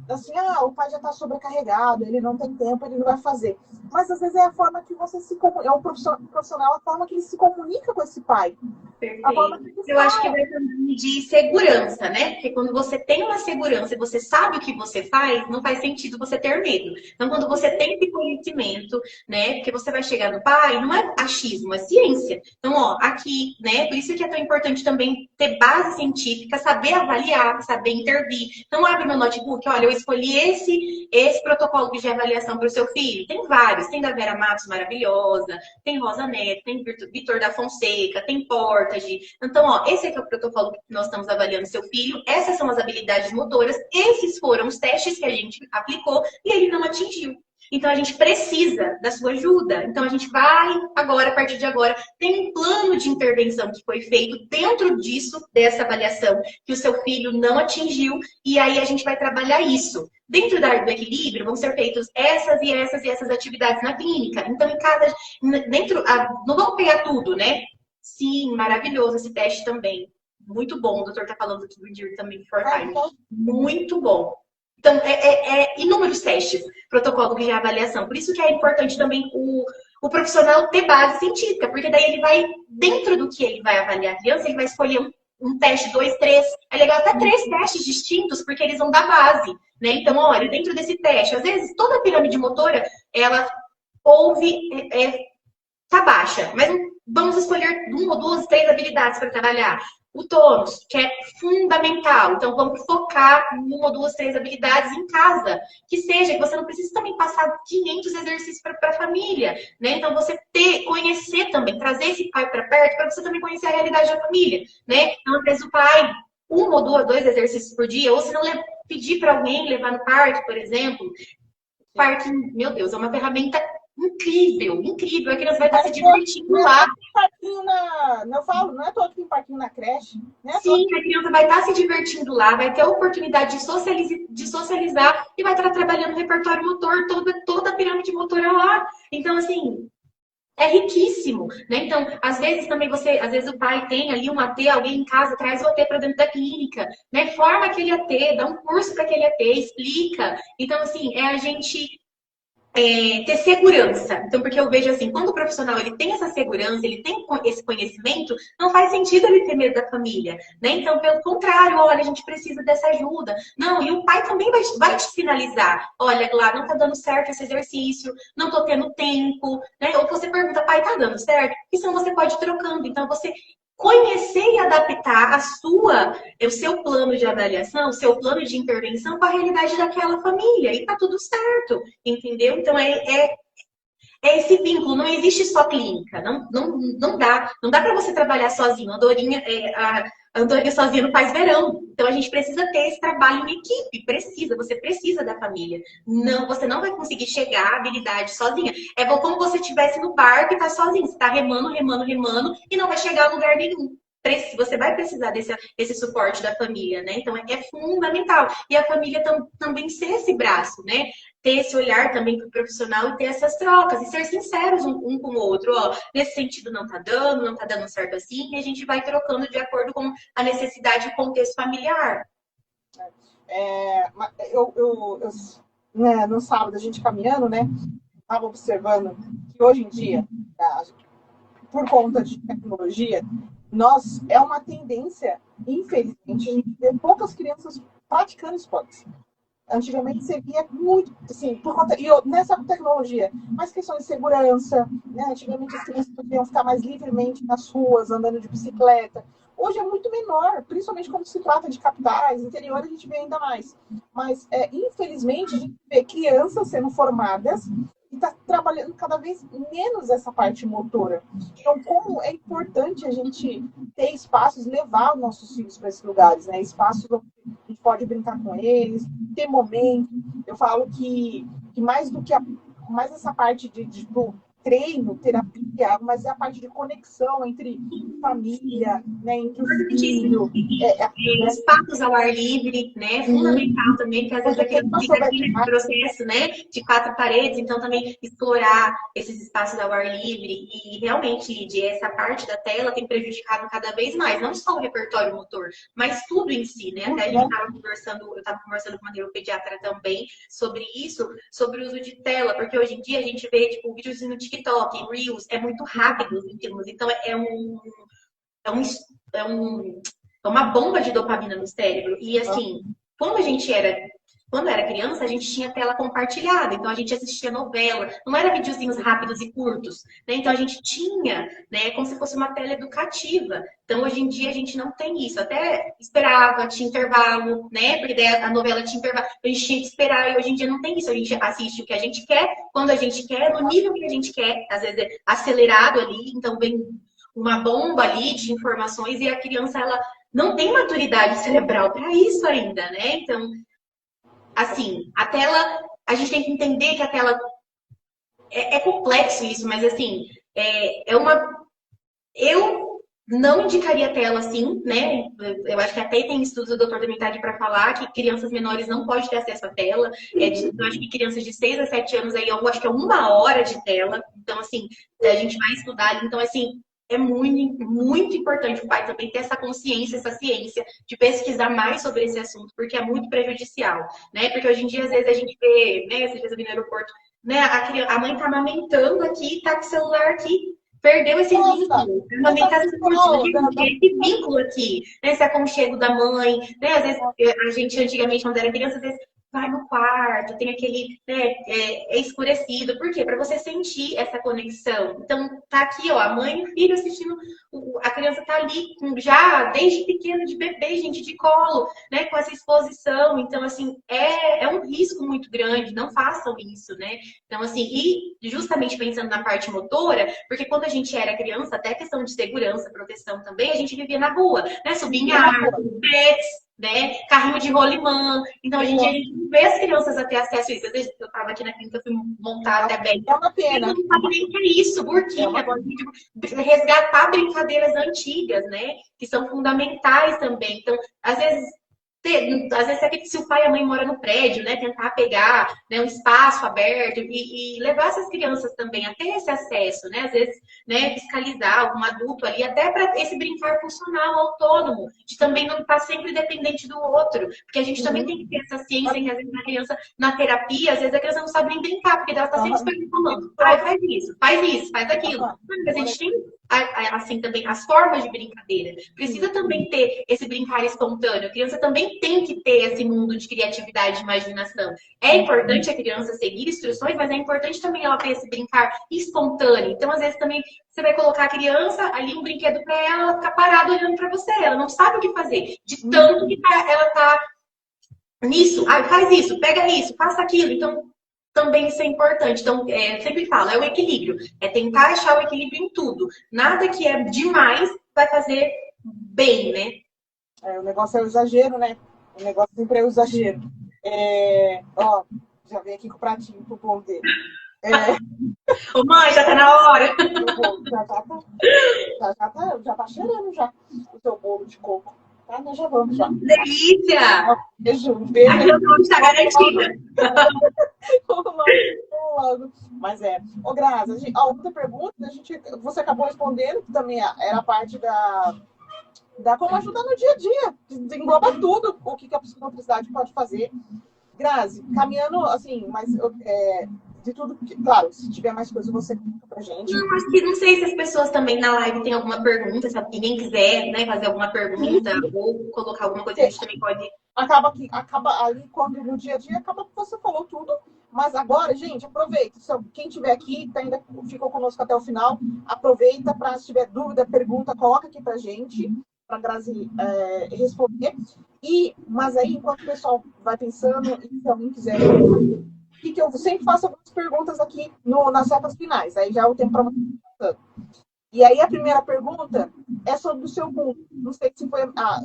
assim, o pai já está sobrecarregado, ele não tem tempo, ele não vai fazer. Mas às vezes é a forma que você se comunica, é um profissional, a forma que ele se comunica com esse pai. Perfeito. Eu acho que vai também de segurança, né? Porque quando você tem uma segurança e você sabe o que você faz, não faz sentido você ter medo. Então, quando você tem esse conhecimento, né? Porque você vai chegar no pai, não é achismo, é ciência. Então, ó, aqui, né? Por isso que é tão importante também ter base científica, saber avaliar, saber intervir. Então, abre meu notebook, olha, eu escolhi esse protocolo de avaliação para o seu filho. Tem vários, tem da Vera Matos, maravilhosa, tem Rosa Neto, tem Vitor da Fonseca, tem Porta. Então, ó, esse aqui é o protocolo que nós estamos avaliando seu filho, essas são as habilidades motoras, esses foram os testes que a gente aplicou e ele não atingiu. Então, a gente precisa da sua ajuda. Então, a gente vai agora, a partir de agora, tem um plano de intervenção que foi feito dentro disso, dessa avaliação, que o seu filho não atingiu, e aí a gente vai trabalhar isso. Dentro do equilíbrio, vão ser feitas essas e essas e essas atividades na clínica. Então, em cada. Não vamos pegar tudo, né? Sim, maravilhoso esse teste também. Muito bom. O doutor está falando aqui do DIR também, for time. Muito bom. Então, inúmeros testes, protocolo de avaliação. Por isso que é importante também o profissional ter base científica, porque daí ele vai, dentro do que ele vai avaliar a criança, ele vai escolher um teste, 2, 3. É legal até 3 testes distintos, porque eles vão dar base, né? Então, olha, dentro desse teste, às vezes toda a pirâmide motora, ela tá baixa, mas vamos escolher 1 ou 2, 3 habilidades para trabalhar. O tônus, que é fundamental. Então, vamos focar em 1 ou 2, 3 habilidades em casa. Que seja, que você não precisa também passar 500 exercícios para a família. Né? Então, você conhecer também, trazer esse pai para perto, para você também conhecer a realidade da família. Né? Então, às vezes, o pai, 1 ou 2 exercícios por dia, ou se não pedir para alguém levar no parque, por exemplo. Parque, meu Deus, é uma ferramenta incrível, incrível. A criança vai estar se divertindo lá. Eu falo, não é todo que tem parquinho na creche. Sim, a criança vai estar se divertindo lá, vai ter a oportunidade de socializar e vai estar trabalhando o repertório motor, toda a pirâmide motora lá. Então, assim, é riquíssimo, né? Então, às vezes também às vezes o pai tem ali um AT, alguém em casa traz o AT para dentro da clínica, né? Forma aquele AT, dá um curso para aquele AT, explica. Então, assim, a gente ter segurança. Então, porque eu vejo assim, quando o profissional ele tem essa segurança, ele tem esse conhecimento, não faz sentido ele ter medo da família, né? Então, pelo contrário, olha, a gente precisa dessa ajuda. Não, e o pai também vai te sinalizar. Olha, lá não tá dando certo esse exercício, não tô tendo tempo, né? Ou você pergunta, pai, tá dando certo? E senão você pode ir trocando. Então, você conhecer e adaptar o seu plano de avaliação, o seu plano de intervenção com a realidade daquela família. E tá tudo certo, entendeu? Então, esse vínculo. Não existe só clínica. Não dá. Não dá para você trabalhar sozinho. A Andorinha sozinha não faz verão. Então, a gente precisa ter esse trabalho em equipe. Você precisa da família. Não, você não vai conseguir chegar à habilidade sozinha. É como você estivesse no parque e tá sozinho. Você tá remando, remando, remando e não vai chegar a lugar nenhum. Você vai precisar desse suporte da família, né? Então, é fundamental. E a família também ser esse braço, né? Ter esse olhar também para o profissional e ter essas trocas e ser sinceros um com o outro. Ó, nesse sentido não tá dando certo assim, e a gente vai trocando de acordo com a necessidade e o contexto familiar. Né, no sábado, a gente caminhando, né? Estava observando que hoje em dia, por conta de tecnologia, é uma tendência, infelizmente, a gente vê poucas crianças praticando esportes. Antigamente seria muito, assim, por conta. E nessa tecnologia, mais questões de segurança, né? Antigamente as crianças podiam ficar mais livremente nas ruas, andando de bicicleta. Hoje é muito menor, principalmente quando se trata de capitais, interior a gente vê ainda mais. Mas, infelizmente, a gente vê crianças sendo formadas e está trabalhando cada vez menos essa parte motora. Então, como é importante a gente ter espaços, levar os nossos filhos para esses lugares, né? Espaços onde a gente pode brincar com eles, ter momento. Eu falo que mais do que mais essa parte do treino, terapia, mas é a parte de conexão entre família, né, entre os filhos. Espaços ao ar livre, né? Fundamental também, que às vezes a criança fica aqui nesse processo, né? De 4 paredes, então também explorar esses espaços ao ar livre e realmente essa parte da tela tem prejudicado cada vez mais, não só o repertório motor, mas tudo em si, né? Até a gente estava conversando, eu estava conversando com uma neuropediatra também sobre isso, sobre o uso de tela, porque hoje em dia a gente vê, tipo, vídeos no TikTok, Reels, é muito rápido os filmes, então é um, é um é uma bomba de dopamina no cérebro. E assim, quando era criança, a gente tinha tela compartilhada, então a gente assistia novela, não era videozinhos rápidos e curtos, né? Então a gente tinha, né, como se fosse uma tela educativa. Então hoje em dia a gente não tem isso, até esperava, tinha intervalo, né? Porque daí a novela tinha intervalo, a gente tinha que esperar, e hoje em dia não tem isso, a gente assiste o que a gente quer, quando a gente quer, no nível que a gente quer, às vezes é acelerado ali, então vem uma bomba ali de informações e a criança, ela não tem maturidade cerebral para isso ainda, né? Então, assim, a tela, a gente tem que entender que a tela é complexo isso, mas assim, eu não indicaria a tela assim, né? Eu acho que até tem estudos do Dr. Demitade para falar que crianças menores não podem ter acesso à tela. Eu acho que crianças de 6 a 7 anos aí, eu acho que é 1 hora de tela. Então, assim, a gente vai estudar. Então, assim, é muito, muito importante o pai também ter essa consciência, essa ciência de pesquisar mais sobre esse assunto, porque é muito prejudicial, né? Porque hoje em dia, às vezes, a gente vê, né? Esses dias eu vi no aeroporto, né? A mãe tá amamentando aqui, tá com o celular aqui, perdeu esse vínculo. A amamentação esse vínculo aqui, né? Esse aconchego da mãe, né? Às vezes, a gente antigamente, quando era criança, às vezes vai no quarto, tem aquele, né, escurecido. Por quê? Para você sentir essa conexão. Então, tá aqui, ó, a mãe e o filho assistindo, a criança tá ali, já desde pequena, de bebê, gente, de colo, né, com essa exposição. Então, assim, é um risco muito grande, não façam isso, né? Então, assim, e justamente pensando na parte motora, porque quando a gente era criança, até questão de segurança, proteção também, a gente vivia na rua, né, subia em árvore, pets, né? Carrinho de rolimã. Então, hoje em dia, a gente não vê as crianças a ter acesso a isso. Às vezes, eu estava aqui na clínica, eu fui montar até bem. É uma pena. Eu não sabe nem o que é isso, burquinha, resgatar brincadeiras antigas, né? Que são fundamentais também. Então, às vezes, se o pai e a mãe moram no prédio, né? Tentar pegar, né, um espaço aberto e levar essas crianças também a ter esse acesso, né? Às vezes, né, fiscalizar algum adulto ali, até para esse brincar funcional, autônomo, de também não estar sempre dependente do outro. Porque a gente também tem que ter essa ciência que às vezes a criança, na terapia, às vezes a criança não sabe nem brincar, porque ela está sempre se perguntando, faz isso, faz aquilo. Mas a gente tem assim também as formas de brincadeira. Precisa também ter esse brincar espontâneo. A criança também tem que ter esse mundo de criatividade e imaginação. É importante a criança seguir instruções, mas é importante também ela ter esse brincar espontâneo. Então, às vezes, também você vai colocar a criança ali um brinquedo para ela ficar parada olhando para você. Ela não sabe o que fazer. De tanto que ela tá nisso. Faz isso, pega isso, faça aquilo. Então, também isso é importante. Então, sempre falo, é o equilíbrio. É tentar achar o equilíbrio em tudo. Nada que é demais vai fazer bem, né? O negócio é o exagero, né? O negócio sempre é o exagero. Ó, já vem aqui com o pratinho pro bolo dele. Ô mãe, já tá na hora. Já tá cheirando já o seu bolo de coco. Tá, nós já vamos já. Delícia! Beijo, beijo. Aqui eu tô está garantida. Logo. Mas Ô, Grazi, a outra pergunta, você acabou respondendo, que também era a parte da como ajudar no dia a dia. Engloba tudo o que a psicomotricidade pode fazer. Grazi, caminhando assim, mas de tudo, claro, se tiver mais coisa, você conta pra gente. Não sei se as pessoas também na live têm alguma pergunta, se alguém quiser, né, fazer alguma pergunta ou colocar alguma coisa, a gente também pode. Acaba ali, quando no dia a dia, acaba que você falou tudo. Mas agora, gente, aproveita. Quem estiver aqui, ainda ficou conosco até o final, aproveita para, se tiver dúvida, pergunta, coloca aqui pra gente, para a Grazi responder. Mas aí, enquanto o pessoal vai pensando, e se alguém quiser, que eu sempre faço algumas perguntas aqui nas retas finais. Aí já é o tempo para você. E aí a primeira pergunta é sobre o seu mundo. Não sei se foi.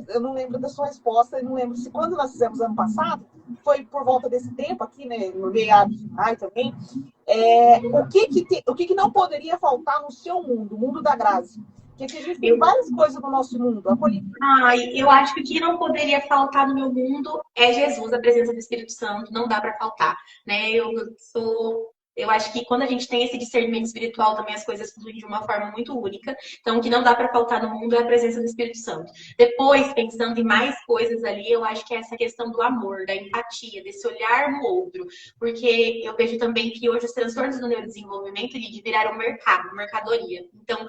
Eu não lembro da sua resposta, não lembro se quando nós fizemos ano passado, foi por volta desse tempo aqui, né? No meados de maio também. O que não poderia faltar no seu mundo, o mundo da Grazi? Porque a gente tem várias coisas no nosso mundo. Eu acho que o que não poderia faltar no meu mundo é Jesus, a presença do Espírito Santo. Não dá para faltar, né? Eu acho que quando a gente tem esse discernimento espiritual, também as coisas fluem de uma forma muito única. Então, o que não dá para faltar no mundo é a presença do Espírito Santo. Depois, pensando em mais coisas ali, eu acho que é essa questão do amor, da empatia, desse olhar no outro. Porque eu vejo também que hoje os transtornos do neurodesenvolvimento viraram mercado, mercadoria. Então,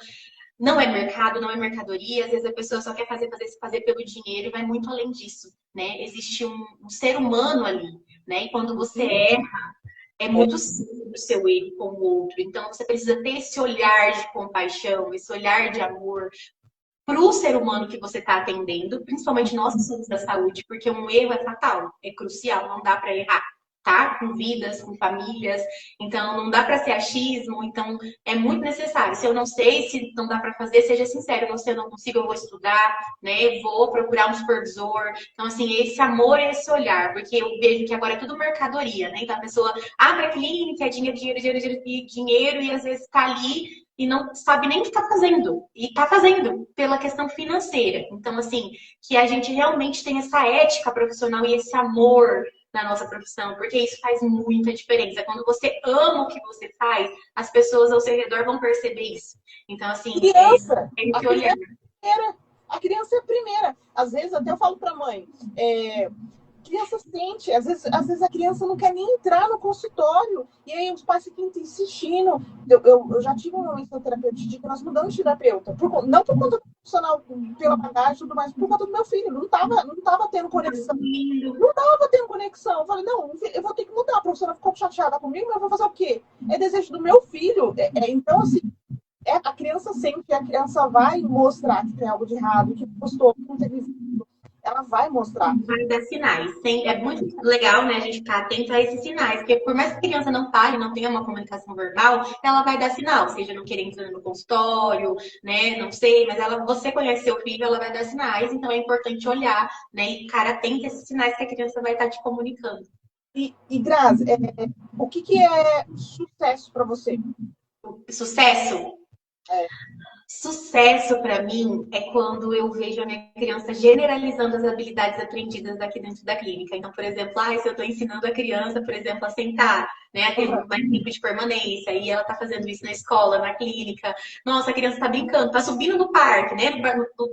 não é mercado, não é mercadoria, às vezes a pessoa só quer fazer pelo dinheiro e vai muito além disso, né? Existe um ser humano ali, né? E quando você erra, é muito simples o seu erro com o outro. Então, você precisa ter esse olhar de compaixão, esse olhar de amor para o ser humano que você está atendendo, principalmente nós que somos da saúde, porque um erro é fatal, é crucial, não dá para errar, tá? Com vidas, com famílias, então não dá para ser achismo, então é muito necessário. Se eu não sei, se não dá para fazer, seja sincero, não sei, eu não consigo, eu vou estudar, né? Eu vou procurar um supervisor. Então, assim, esse amor e esse olhar, porque eu vejo que agora é tudo mercadoria, né? Então a pessoa abre a clínica, é dinheiro, dinheiro, dinheiro, dinheiro, e às vezes está ali e não sabe nem o que está fazendo. E está fazendo pela questão financeira. Então, assim, que a gente realmente tem essa ética profissional e esse amor na nossa profissão, porque isso faz muita diferença. Quando você ama o que você faz, as pessoas ao seu redor vão perceber isso. Então, assim, tem que olhar. A criança é a primeira. Às vezes, até eu falo para a mãe, criança sente, às vezes a criança não quer nem entrar no consultório, e aí os pais ficam insistindo. Eu já tive um momento no terapeuta de que nós mudamos de terapeuta, não por conta do profissional, pela bagagem e tudo mais, por conta do meu filho, não tava tendo conexão. Não tava tendo conexão. Eu falei, não, eu vou ter que mudar. A professora ficou chateada comigo, mas eu vou fazer o quê? É desejo do meu filho. Então, assim, a criança sente, a criança vai mostrar que tem algo de errado, que gostou, que não teve visto. Ela vai mostrar. Vai dar sinais. É muito legal, né, a gente ficar atento a esses sinais, porque por mais que a criança não fale, não tenha uma comunicação verbal, ela vai dar sinal, seja não querer entrar no consultório, né, não sei, mas você conhece seu filho, ela vai dar sinais, então é importante olhar, né, e ficar atento a esses sinais que a criança vai estar te comunicando. E Grazi, o que é sucesso para você? Sucesso? Sucesso para mim é quando eu vejo a minha criança generalizando as habilidades aprendidas aqui dentro da clínica. Então, por exemplo, se eu estou ensinando a criança, por exemplo, a sentar, né, a ter mais tempo de permanência, e ela está fazendo isso na escola, na clínica. Nossa, a criança está brincando, está subindo no parque, né?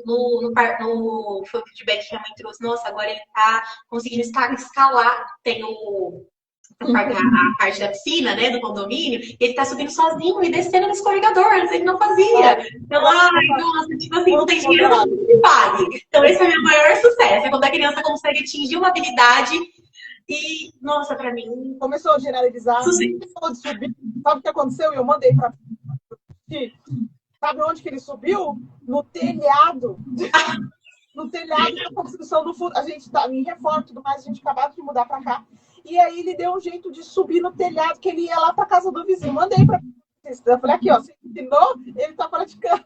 No foi o feedback que a mãe trouxe. Nossa, agora ele está conseguindo escalar. Tem a parte da piscina, né, do condomínio, ele tá subindo sozinho e descendo no escorregador, antes ele não fazia. Então, nossa, tipo assim, não tem dinheiro, não se pague. Então, esse é o meu maior sucesso, é quando a criança consegue atingir uma habilidade e, nossa, pra mim... Começou a generalizar, subir. Sabe o que aconteceu? Eu mandei pra... Sabe onde que ele subiu? No telhado. No telhado da construção do fundo. A gente tá em reforma e tudo mais, a gente acabou de mudar pra cá. E aí ele deu um jeito de subir no telhado, que ele ia lá para casa do vizinho. Mandei para eu falei, aqui, ó, você ensinou, ele tá praticando.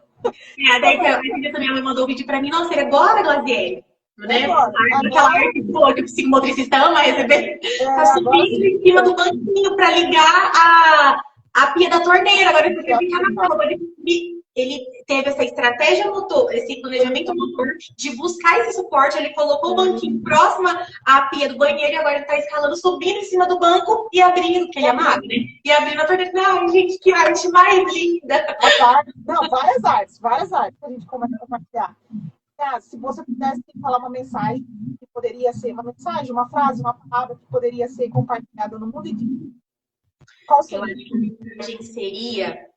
Daí a minha mãe mandou um vídeo para mim, nossa, ele agora, Glaziele. Né? Aquela arte boa que o psicomotricista ama receber. Tá subindo em cima do banquinho para ligar a pia da torneira. Agora você quer ficar na prova de subir. Ele teve essa estratégia motor, esse planejamento motor de buscar esse suporte. Ele colocou o banquinho próximo à pia do banheiro e agora ele está escalando, subindo em cima do banco e abrindo, porque ele é magro, né? E abrindo a torneira. Ai, gente, que arte mais linda! Não, várias artes que a gente começa a compartilhar. Se você pudesse falar uma mensagem que poderia ser uma mensagem, uma frase, uma palavra que poderia ser compartilhada no mundo inteiro, qual seria? Eu acho que a mensagem seria: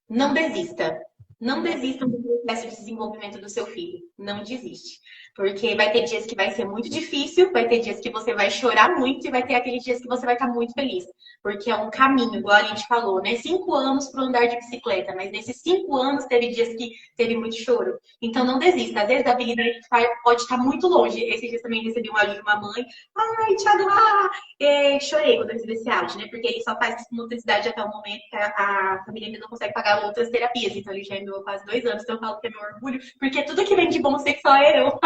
não desista. Não desista do processo de desenvolvimento do seu filho. Não desiste. Porque vai ter dias que vai ser muito difícil, vai ter dias que você vai chorar muito e vai ter aqueles dias que você vai estar muito feliz. Porque é um caminho, igual a gente falou, né? 5 anos para andar de bicicleta, mas nesses 5 anos teve dias que teve muito choro. Então não desista. Às vezes a habilidade pode estar muito longe. Esses dias também recebi um áudio de uma mãe. Ai, Thiago, chorei quando eu recebi esse áudio, né? Porque ele só faz motricidade até o momento que a família ainda não consegue pagar outras terapias. Então ele já enviou quase 2 anos. Então eu falo que é meu orgulho, porque tudo que vem de bom sei que só é eu.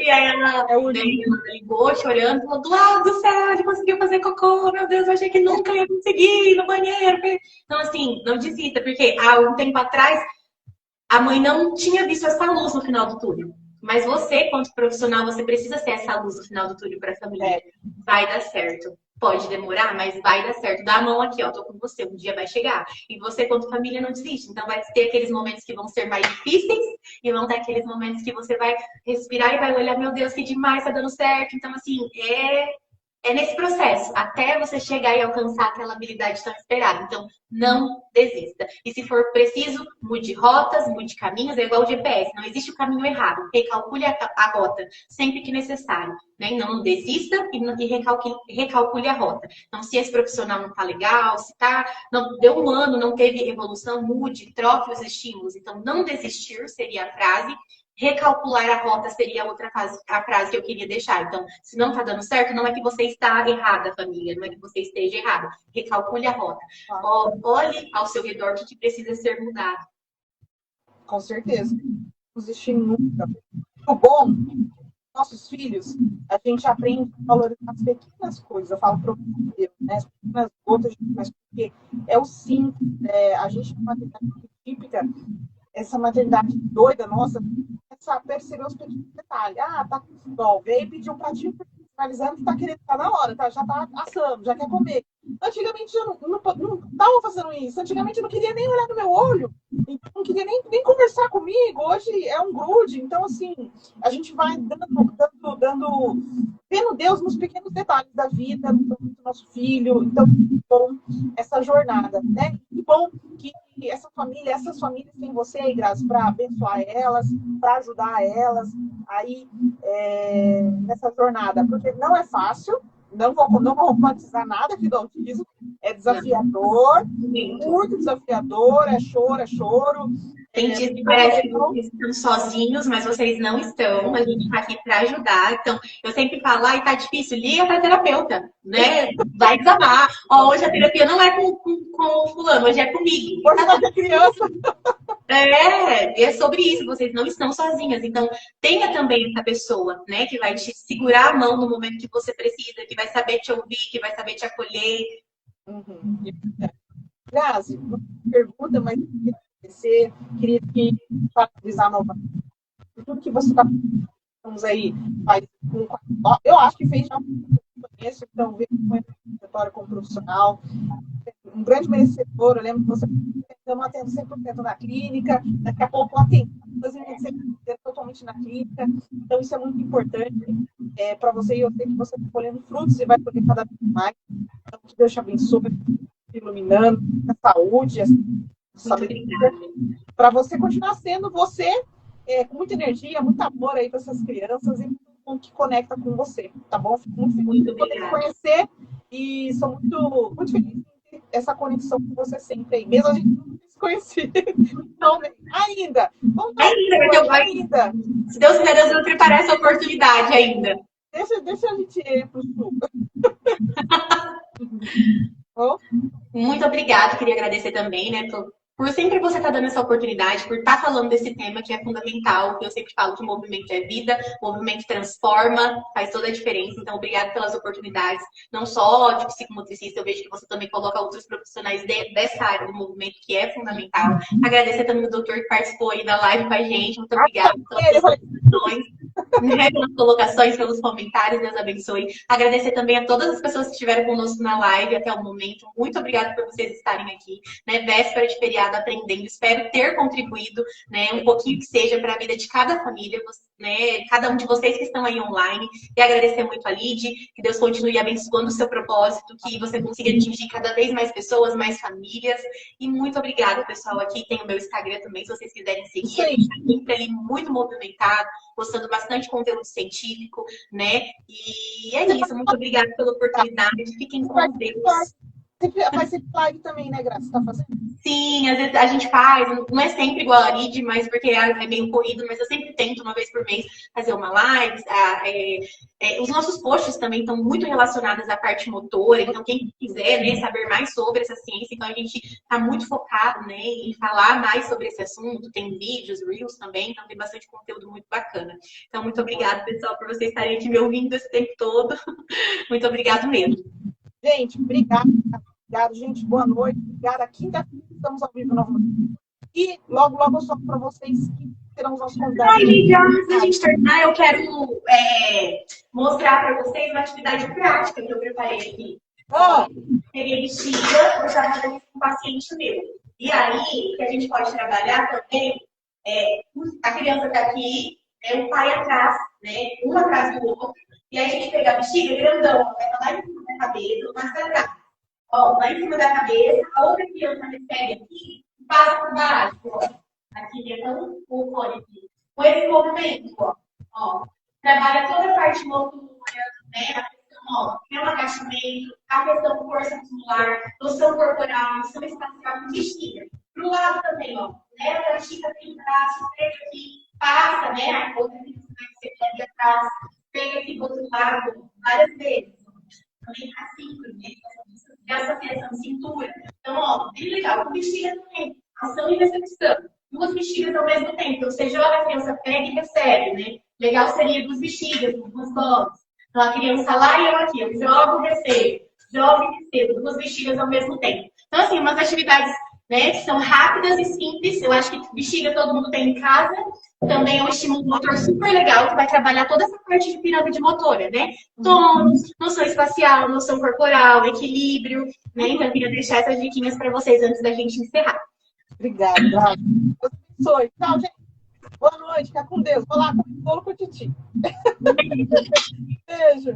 E aí ela, ela ligou chorando, falou, do lado do céu, ele conseguiu fazer cocô, meu Deus, eu achei que nunca ia conseguir ir no banheiro. Então, assim, não desista, porque há um tempo atrás a mãe não tinha visto essa luz no final do túnel. Mas você, quanto profissional, você precisa ser essa luz no final do túnel para a família. Vai dar certo. Pode demorar, mas vai dar certo. Dá a mão aqui, ó, tô com você. Um dia vai chegar. E você, quanto família, não desiste. Então, vai ter aqueles momentos que vão ser mais difíceis e vão ter aqueles momentos que você vai respirar e vai olhar, meu Deus, que demais, tá dando certo. Então, assim, é nesse processo, até você chegar e alcançar aquela habilidade tão esperada. Então, não desista. E se for preciso, mude rotas, mude caminhos, é igual o GPS. Não existe o caminho errado. Recalcule a rota sempre que necessário. Né? Não desista e recalcule a rota. Então, se esse profissional não está legal, se não deu um ano, não teve evolução, mude, troque os estímulos. Então, não desistir seria a frase. Recalcular a rota seria a frase que eu queria deixar. Então, se não está dando certo, não é que você está errada, família. Não é que você esteja errada. Recalcule a rota. Olhe ao seu redor o que precisa ser mudado. Com certeza. Não desistir nunca. O bom, nossos filhos, a gente aprende a valorizar as pequenas coisas. Eu falo para Deus, né? As pequenas gotas de mais, porque é o simples. A gente, uma maternidade típica, essa maternidade doida nossa, começa a perceber os pequenos detalhes. Tá com sol, veio pedir um pratinho finalizando que tá querendo ficar na hora, tá? Já tá assando, já quer comer. Antigamente eu não tava fazendo isso. Antigamente eu não queria nem olhar no meu olho, não queria nem conversar comigo. Hoje é um grude. Então, assim, a gente vai vendo Deus nos pequenos detalhes da vida, do nosso filho. Então, bom essa jornada, né? Que bom que essas famílias têm você, Graça, para abençoar elas, para ajudar elas aí nessa jornada, porque não é fácil. Não vou romantizar nada aqui do autismo. É desafiador, muito desafiador, é choro. Tem dias que parece que vocês estão sozinhos, mas vocês não estão. A gente está aqui para ajudar. Então, eu sempre falo, tá difícil, liga para terapeuta, né? Vai desabafar. Hoje a terapia não é com o fulano, hoje é comigo. Hoje é com criança. É sobre isso, vocês não estão sozinhas. Então, tenha também essa pessoa, né, que vai te segurar a mão no momento que você precisa, que vai saber te ouvir, que vai saber te acolher. Grazi, uma pergunta, mas queria te parabenizar novamente por tudo que você está fazendo aí. Eu acho que fez já conheço, então, veio com trajetória como profissional. Um grande merecedor, eu lembro que você não atende 100% na clínica, daqui a pouco atende 100% totalmente na clínica, então isso é muito importante para você, e eu sei que você está colhendo frutos e vai colher cada vez mais, então que Deus te abençoe, iluminando, a saúde, sabedoria, para você continuar sendo você, com muita energia, muito amor aí para essas crianças e que conecta com você, tá bom? Fico muito feliz de poder te conhecer e sou muito, muito feliz essa conexão com você sempre aí, mesmo a gente não se conhecer. Então, ainda. Ainda. Se Deus quiser, Deus vai preparar essa oportunidade ainda. Deixa a gente ir pro sul. Muito obrigada, queria agradecer também, né, por sempre você estar dando essa oportunidade, por estar falando desse tema que é fundamental, que eu sempre falo que o movimento é vida, o movimento transforma, faz toda a diferença. Então, obrigada pelas oportunidades, não só de psicomotricista, eu vejo que você também coloca outros profissionais dessa área do movimento, que é fundamental. Agradecer também o doutor que participou aí da live com a gente, muito obrigada pelas colocações, pelas colocações, pelos comentários, Deus abençoe. Agradecer também a todas as pessoas que estiveram conosco na live até o momento, muito obrigada por vocês estarem aqui, né, véspera de feriado, aprendendo, espero ter contribuído, né, um pouquinho que seja para a vida de cada família, né, cada um de vocês que estão aí online, e agradecer muito a Lid, que Deus continue abençoando o seu propósito, que você consiga atingir cada vez mais pessoas, mais famílias, e muito obrigada, pessoal, aqui tem o meu Instagram também, se vocês quiserem seguir, a gente está sempre ali muito movimentado, postando bastante conteúdo científico, né? E é isso, muito obrigada pela oportunidade. Fiquem com Deus. Vai ser live também, né, Graça? Você tá fazendo? Sim, às vezes a gente faz, não é sempre igual a Lid, mas porque é meio corrido, mas eu sempre tento, uma vez por mês, fazer uma live. Os nossos posts também estão muito relacionados à parte motora, então quem quiser, né, saber mais sobre essa ciência, então a gente está muito focado, né, em falar mais sobre esse assunto, tem vídeos, reels também, então tem bastante conteúdo muito bacana. Então, muito obrigada, pessoal, por vocês estarem aqui me ouvindo esse tempo todo. Muito obrigado mesmo. Gente, obrigado. Obrigado, gente. Boa noite. Obrigada. Quinta-feira estamos ao vivo novamente. E logo, logo eu solto para vocês que serão os nossos convidados. Ai, Lídia, antes da gente terminar, eu quero mostrar para vocês uma atividade prática que eu preparei aqui. Peguei bexiga, eu já fiz com um paciente meu. E aí, que a gente pode trabalhar também, a criança está aqui, o pai atrás, né? Um atrás do outro. E aí a gente pega a bexiga grandão, leva lá em cima da cabeça, mais pra trás. Ó, lá em cima da cabeça, a outra criança recebe aqui e passa por baixo, ó. Aqui, então, o fone aqui. Com esse movimento, ó. Trabalha toda a parte motora, né? A questão, ó, é um agachamento, a questão de força muscular, noção corporal, noção espacial com bexiga. Pro lado também, ó. Leva a bexiga aqui no braço, pega aqui, passa, né? A outra criança vai receber ali atrás, pega aqui do outro lado, várias vezes. Também assim, né? Essa tensão, cintura. Então, ó, bem legal. Com bexiga também. Ação e recepção. Duas bexigas ao mesmo tempo. Então, você joga, a criança pega e recebe, né? Legal seria duas bexigas, duas mãos. Então, a criança lá e eu aqui. Eu jogo, recebo. Jogo e recebo. Duas bexigas ao mesmo tempo. Então, assim, umas atividades, né, que são rápidas e simples. Eu acho que bexiga todo mundo tem em casa. Também é um estímulo motor super legal, que vai trabalhar toda essa parte de pirâmide motora, né? Tônus, noção espacial, noção corporal, equilíbrio, né? Então, eu queria deixar essas diquinhas para vocês antes da gente encerrar. Obrigada, Deus abençoe. Tchau, gente. Boa noite, fica com Deus. Vou lá com o bolo com o Titi. Beijo.